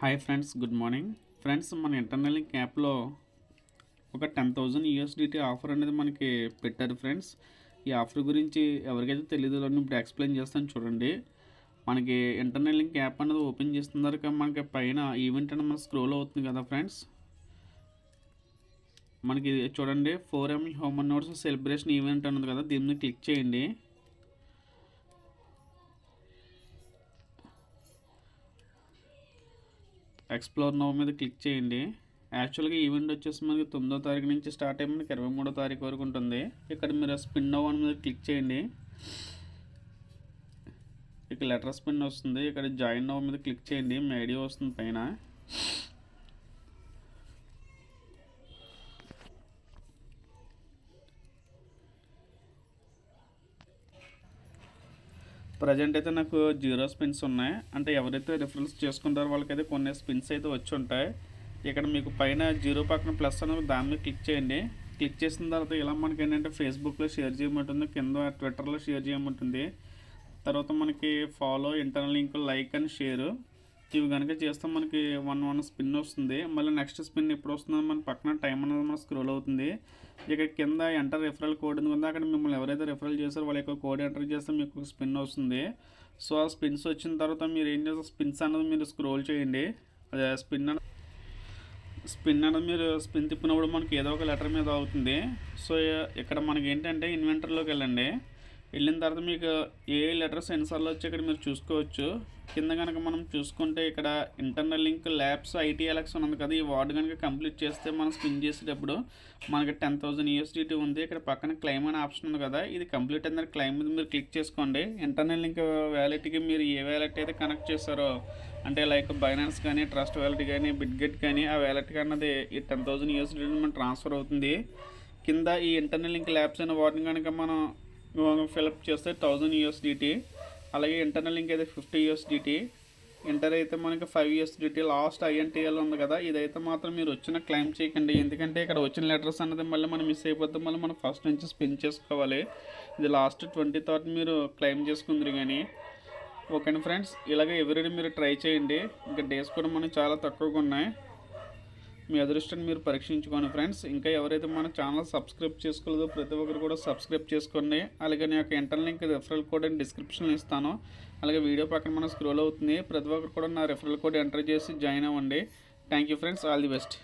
Hi friends, good morning friends. మన internal link యాప్లో ఒక 10,000 యూఎస్డిటీ ఆఫర్ అనేది మనకి పెట్టారు ఫ్రెండ్స్. ఈ ఆఫర్ గురించి ఎవరికైతే తెలియదు నేను ఇప్పుడు ఎక్స్ప్లెయిన్ చేస్తాను చూడండి. మనకి ఇంటర్నల్ లింక్ యాప్ అనేది ఓపెన్ చేస్తున్నారు కానీ మనకి పైన ఈవెంట్ అనేది మనకి స్క్రోల్ అవుతుంది కదా ఫ్రెండ్స్. మనకి చూడండి 4M human notes celebration event అన్నది కదా, దీన్ని క్లిక్ చేయండి. ఎక్స్ప్లోర్ నౌ మీద క్లిక్ చేయండి. యాక్చువల్గా ఈవెంట్ వచ్చేసి మనకి 9వ తారీఖు నుంచి స్టార్ట్ అయ్యి మనకి 23వ తారీఖు వరకు ఉంటుంది. ఇక్కడ మీరు స్పిన్ నౌ అని మీద క్లిక్ చేయండి. ఇక్కడ లెటర్ స్పిన్ వస్తుంది. ఇక్కడ జాయిన్ నౌ మీద క్లిక్ చేయండి. మీ ఐడియా వస్తుంది పైన. ప్రజెంట్ అయితే నాకు 0 స్పిన్స్ ఉన్నాయి. అంటే ఎవరైతే రిఫరెన్స్ చేసుకుంటారో వాళ్ళకైతే కొన్ని స్పిన్స్ అయితే వచ్చి ఉంటాయి. ఇక్కడ మీకు పైన 0 పక్కన ప్లస్ అనేది దాని మీద క్లిక్ చేయండి. క్లిక్ చేసిన తర్వాత ఇలా మనకి ఏంటంటే ఫేస్బుక్లో షేర్ చేయమంటుంది, కింద ట్విట్టర్లో షేర్ చేయమంటుంది. తర్వాత మనకి follow, internal link, like and share ఇవి కనుక చేస్తే మనకి 1 స్పిన్ వస్తుంది. మళ్ళీ నెక్స్ట్ స్పిన్ ఎప్పుడు వస్తుందో మన పక్కన టైం అనేది మన స్క్రోల్ అవుతుంది. ఇక్కడ కింద ఎంటర్ రిఫరల్ కోడ్ ఉంది. అక్కడ మిమ్మల్ని ఎవరైతే రిఫరల్ చేస్తారో వాళ్ళ యొక్క కోడ్ ఎంటర్ చేస్తే మీకు స్పిన్ వస్తుంది. సో ఆ స్పిన్స్ వచ్చిన తర్వాత మీరు ఏం చేస్తారు, స్పిన్స్ అనేది మీరు స్క్రోల్ చేయండి. అదే స్పిన్ అనేది మీరు స్పిన్ తిప్పినప్పుడు మనకి ఏదో ఒక లెటర్ మీద అవుతుంది. సో ఇక్కడ మనకి ఏంటంటే ఇన్వెంటర్లోకి వెళ్ళిన తర్వాత మీకు ఏ లెటర్స్ ఎన్నిసార్లు వచ్చి ఇక్కడ మీరు చూసుకోవచ్చు. కింద కనుక మనం చూసుకుంటే ఇక్కడ ఇంటర్నల్ లింక్ ల్యాబ్స్ ITLX ఉంది కదా, ఈ వార్డు కనుక కంప్లీట్ చేస్తే మనం స్పిన్ చేసేటప్పుడు మనకి 10,000 యూఎస్డిటీ ఉంది. ఇక్కడ పక్కన క్లైమ్ అనే ఆప్షన్ ఉంది కదా, ఇది కంప్లీట్ అయిన క్లైమ్ మీద మీరు క్లిక్ చేసుకోండి. ఇంటర్నల్ లింక్ వ్యాలెట్కి మీరు ఏ వ్యాలెట్ అయితే కనెక్ట్ చేస్తారో, అంటే లైక్ బైనాన్స్ కానీ, ట్రస్ట్ వ్యాలెట్ కానీ, బిట్గెట్ కానీ, ఆ వ్యాలెట్కి అన్నది ఈ 10,000 యూఎస్డిటీ మనం ట్రాన్స్ఫర్ అవుతుంది. కింద ఈ ఇంటర్నల్ లింక్ ల్యాబ్స్ అనే వాటిని కనుక మనం ఫిలప్ చేస్తే 1000 యూఎస్డిటీ. అలాగే ఇంటర్నల్ లింక్ అయితే 50 యూఎస్డిటీ. ఇంటర్ అయితే మనకి 5 యూఎస్డిటీ. లాస్ట్ INTL ఉంది కదా, ఇదైతే మాత్రం మీరు వచ్చిన క్లైమ్ చేయకండి. ఎందుకంటే ఇక్కడ వచ్చిన లెటర్స్ అన్నది మళ్ళీ మనం మిస్ అయిపోతే మళ్ళీ మనం ఫస్ట్ నుంచి స్పిన్ చేసుకోవాలి. ఇది లాస్ట్ 20th మీరు క్లైమ్ చేసుకుందరు కానీ. ఓకేనా ఫ్రెండ్స్, ఇలాగే ఎవ్రీడే మీరు ట్రై చేయండి. ఇంకా డేస్ కూడా మనకి చాలా తక్కువగా ఉన్నాయి. మీ అదృష్టాన్ని మీరు పరీక్షించుకోండి ఫ్రెండ్స్. ఇంకా ఎవరైతే మన ఛానల్ సబ్స్క్రైబ్ చేసుకోలేదో ప్రతి ఒక్కరు కూడా సబ్స్క్రైబ్ చేసుకోండి. అలాగే నా యొక్క ఇంటర్నల్ లింక్ రెఫరల్ కోడ్ అని డిస్క్రిప్షన్లో ఇస్తాను. అలాగే వీడియో పక్కన మన స్క్రోల్ అవుతుంది. ప్రతి ఒక్కరు కూడా నా రెఫరల్ కోడ్ ఎంటర్ చేసి జాయిన్ అవ్వండి. Thank you friends, all the best.